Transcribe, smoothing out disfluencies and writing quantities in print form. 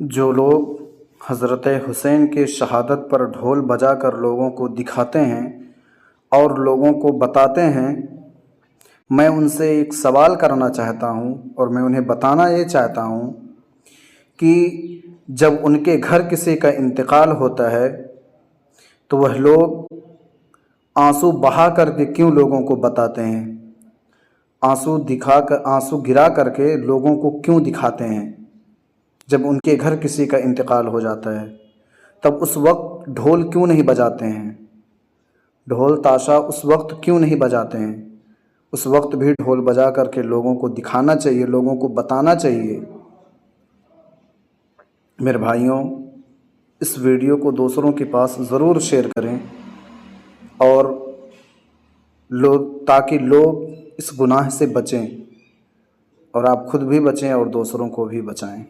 जो लोग हज़रत हुसैन के शहादत पर ढोल बजाकर लोगों को दिखाते हैं और लोगों को बताते हैं, मैं उनसे एक सवाल करना चाहता हूँ और मैं उन्हें बताना ये चाहता हूँ कि जब उनके घर किसी का इंतकाल होता है तो वह लोग आंसू बहा करके क्यों लोगों को बताते हैं, आंसू गिरा करके लोगों को क्यों दिखाते हैं। जब उनके घर किसी का इंतकाल हो जाता है तब उस वक्त ढोल क्यों नहीं बजाते हैं, ढोल ताशा उस वक्त क्यों नहीं बजाते हैं। उस वक्त भी ढोल बजा करके लोगों को दिखाना चाहिए, लोगों को बताना चाहिए। मेरे भाइयों, इस वीडियो को दूसरों के पास ज़रूर शेयर करें और ताकि लोग इस गुनाह से बचें और आप खुद भी बचें और दूसरों को भी बचाएं।